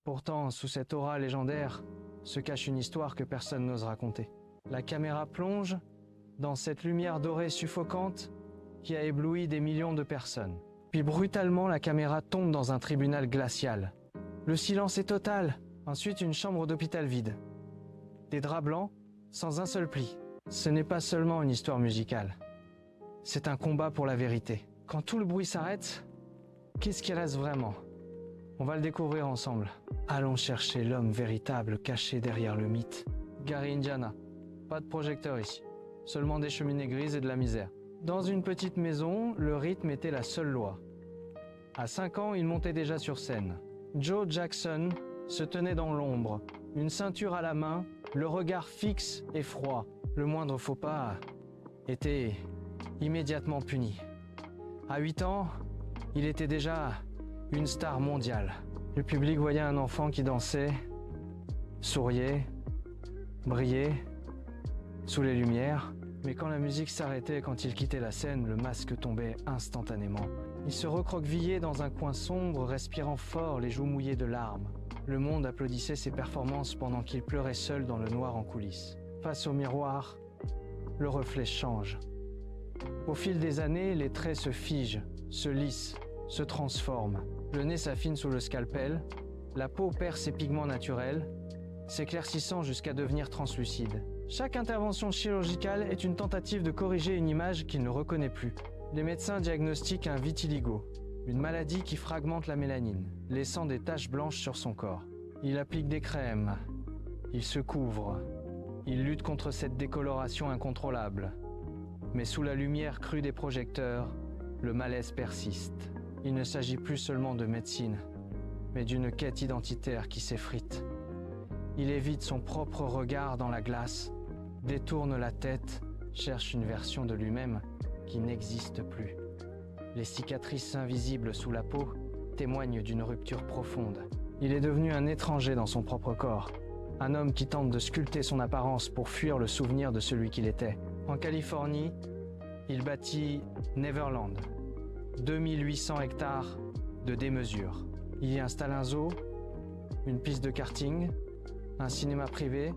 Pourtant, sous cette aura légendaire, se cache une histoire que personne n'ose raconter. La caméra plonge dans cette lumière dorée suffocante qui a ébloui des millions de personnes. Puis brutalement, la caméra tombe dans un tribunal glacial. Le silence est total. Ensuite, une chambre d'hôpital vide. Des draps blancs, sans un seul pli. Ce n'est pas seulement une histoire musicale. C'est un combat pour la vérité. Quand tout le bruit s'arrête, qu'est-ce qui reste vraiment? On va le découvrir ensemble. Allons chercher l'homme véritable caché derrière le mythe. Gary Indiana. Pas de projecteur ici. Seulement des cheminées grises et de la misère. Dans une petite maison, le rythme était la seule loi. À 5 ans, il montait déjà sur scène. Joe Jackson se tenait dans l'ombre, une ceinture à la main, le regard fixe et froid. Le moindre faux pas était immédiatement puni. À 8 ans, il était déjà une star mondiale. Le public voyait un enfant qui dansait, souriait, brillait sous les lumières. Mais quand la musique s'arrêtait, quand il quittait la scène, le masque tombait instantanément. Il se recroquevillait dans un coin sombre, respirant fort, les joues mouillées de larmes. Le monde applaudissait ses performances pendant qu'il pleurait seul dans le noir en coulisses. Face au miroir, le reflet change. Au fil des années, les traits se figent, se lissent, se transforment. Le nez s'affine sous le scalpel, la peau perd ses pigments naturels, s'éclaircissant jusqu'à devenir translucide. Chaque intervention chirurgicale est une tentative de corriger une image qu'il ne reconnaît plus. Les médecins diagnostiquent un vitiligo, une maladie qui fragmente la mélanine, laissant des taches blanches sur son corps. Il applique des crèmes, il se couvre, il lutte contre cette décoloration incontrôlable. Mais sous la lumière crue des projecteurs, le malaise persiste. Il ne s'agit plus seulement de médecine, mais d'une quête identitaire qui s'effrite. Il évite son propre regard dans la glace, détourne la tête, cherche une version de lui-même qui n'existe plus. Les cicatrices invisibles sous la peau témoignent d'une rupture profonde. Il est devenu un étranger dans son propre corps, un homme qui tente de sculpter son apparence pour fuir le souvenir de celui qu'il était. En Californie, il bâtit Neverland, 2800 hectares de démesure. Il y installe un zoo, une piste de karting, un cinéma privé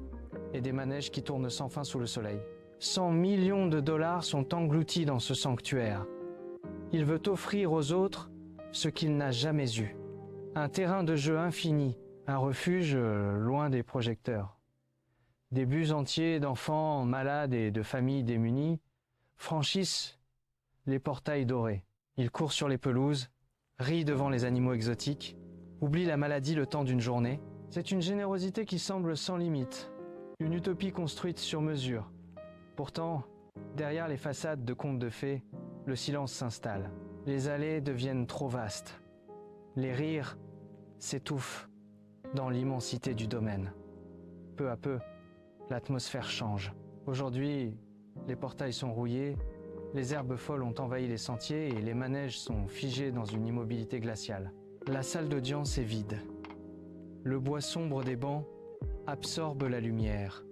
et des manèges qui tournent sans fin sous le soleil. 100 millions de dollars sont engloutis dans ce sanctuaire. Il veut offrir aux autres ce qu'il n'a jamais eu. Un terrain de jeu infini, un refuge loin des projecteurs. Des bus entiers d'enfants malades et de familles démunies franchissent les portails dorés. Il court sur les pelouses, rit devant les animaux exotiques, oublie la maladie le temps d'une journée. C'est une générosité qui semble sans limite, une utopie construite sur mesure. Pourtant, derrière les façades de contes de fées, le silence s'installe. Les allées deviennent trop vastes. Les rires s'étouffent dans l'immensité du domaine. Peu à peu, l'atmosphère change. Aujourd'hui, les portails sont rouillés, les herbes folles ont envahi les sentiers et les manèges sont figés dans une immobilité glaciale. La salle d'audience est vide. Le bois sombre des bancs absorbe la lumière.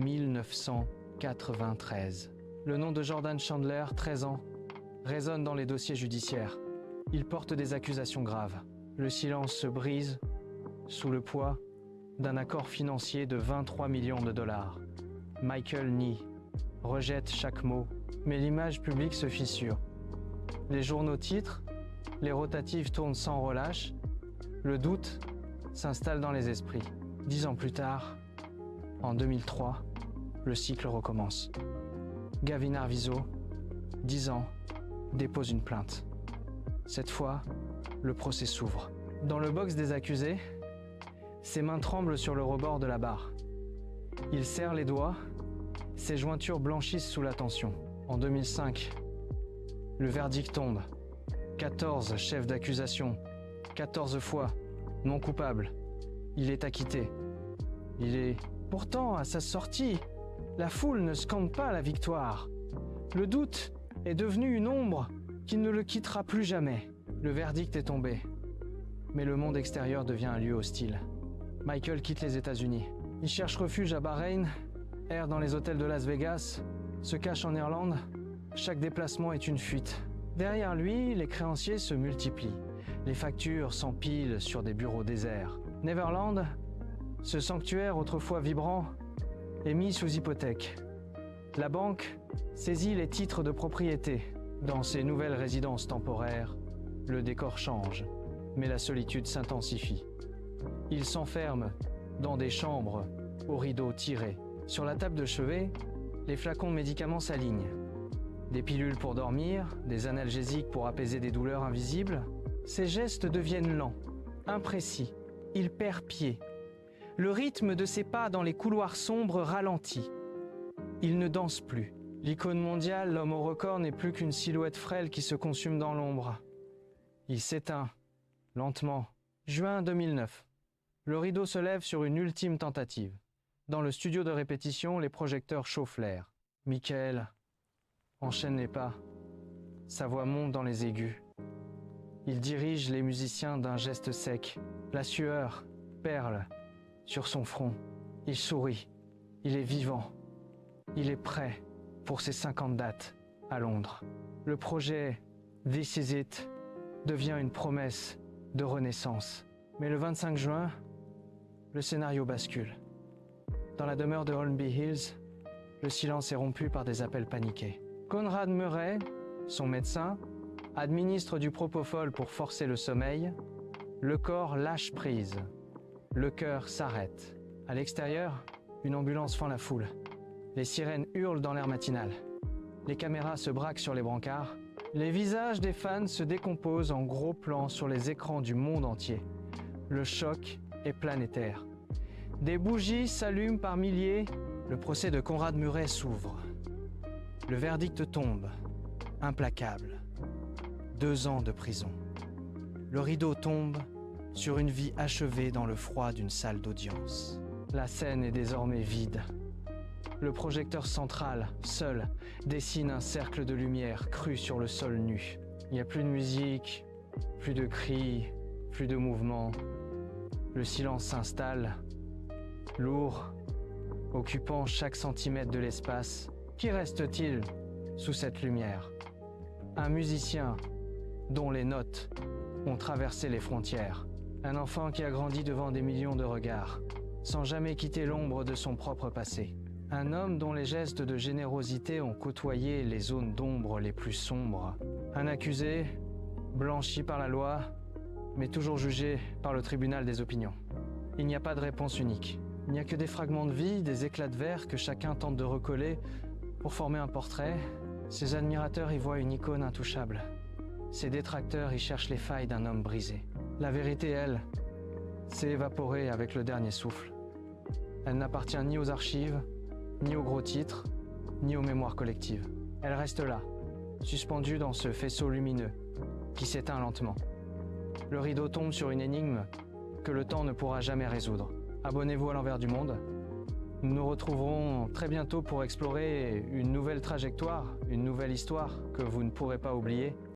1993. Le nom de Jordan Chandler, 13 ans, résonne dans les dossiers judiciaires. Il porte des accusations graves. Le silence se brise sous le poids d'un accord financier de 23 millions de dollars. Michael nie, rejette chaque mot, mais l'image publique se fissure. Les journaux titrent, les rotatives tournent sans relâche, le doute s'installe dans les esprits. 10 ans plus tard, en 2003, le cycle recommence. Gavin Arvizo, 10 ans, dépose une plainte. Cette fois, le procès s'ouvre. Dans le box des accusés, ses mains tremblent sur le rebord de la barre. Il serre les doigts, ses jointures blanchissent sous la tension. En 2005, le verdict tombe. 14 chefs d'accusation, 14 fois non coupable. Il est acquitté. Pourtant, à sa sortie, la foule ne scande pas la victoire. Le doute est devenu une ombre qui ne le quittera plus jamais. Le verdict est tombé, mais le monde extérieur devient un lieu hostile. Michael quitte les États-Unis. Il cherche refuge à Bahreïn, erre dans les hôtels de Las Vegas, se cache en Irlande. Chaque déplacement est une fuite. Derrière lui, les créanciers se multiplient. Les factures s'empilent sur des bureaux déserts. Neverland, ce sanctuaire autrefois vibrant, est mis sous hypothèque. La banque saisit les titres de propriété. Dans ces nouvelles résidences temporaires, le décor change, mais la solitude s'intensifie. Ils s'enferment dans des chambres aux rideaux tirés. Sur la table de chevet, les flacons de médicaments s'alignent. Des pilules pour dormir, des analgésiques pour apaiser des douleurs invisibles. Ces gestes deviennent lents, imprécis. Il perd pied. Le rythme de ses pas dans les couloirs sombres ralentit. Il ne danse plus. L'icône mondiale, l'homme au record, n'est plus qu'une silhouette frêle qui se consume dans l'ombre. Il s'éteint, lentement. Juin 2009. Le rideau se lève sur une ultime tentative. Dans le studio de répétition, les projecteurs chauffent l'air. Michael enchaîne les pas. Sa voix monte dans les aigus. Il dirige les musiciens d'un geste sec. La sueur perle sur son front. Il sourit. Il est vivant. Il est prêt pour ses 50 dates à Londres. Le projet This Is It devient une promesse de renaissance. Mais le 25 juin, le scénario bascule. Dans la demeure de Holmby Hills, le silence est rompu par des appels paniqués. Conrad Murray, son médecin, administre du propofol pour forcer le sommeil. Le corps lâche prise. Le cœur s'arrête. À l'extérieur, une ambulance fend la foule. Les sirènes hurlent dans l'air matinal. Les caméras se braquent sur les brancards. Les visages des fans se décomposent en gros plans sur les écrans du monde entier. Le choc est planétaire. Des bougies s'allument par milliers. Le procès de Conrad Murray s'ouvre. Le verdict tombe, implacable. 2 ans de prison. Le rideau tombe sur une vie achevée dans le froid d'une salle d'audience. La scène est désormais vide. Le projecteur central, seul, dessine un cercle de lumière cru sur le sol nu. Il n'y a plus de musique, plus de cris, plus de mouvement. Le silence s'installe, lourd, occupant chaque centimètre de l'espace. Qui reste-t-il sous cette lumière? Un musicien dont les notes ont traversé les frontières. Un enfant qui a grandi devant des millions de regards, sans jamais quitter l'ombre de son propre passé. Un homme dont les gestes de générosité ont côtoyé les zones d'ombre les plus sombres. Un accusé, blanchi par la loi, mais toujours jugé par le tribunal des opinions. Il n'y a pas de réponse unique. Il n'y a que des fragments de vie, des éclats de verre que chacun tente de recoller pour former un portrait. Ses admirateurs y voient une icône intouchable. Ses détracteurs y cherchent les failles d'un homme brisé. La vérité, elle, s'est évaporée avec le dernier souffle. Elle n'appartient ni aux archives, ni aux gros titres, ni aux mémoires collectives. Elle reste là, suspendue dans ce faisceau lumineux, qui s'éteint lentement. Le rideau tombe sur une énigme que le temps ne pourra jamais résoudre. Abonnez-vous à l'Envers du Monde. Nous nous retrouverons très bientôt pour explorer une nouvelle trajectoire, une nouvelle histoire que vous ne pourrez pas oublier.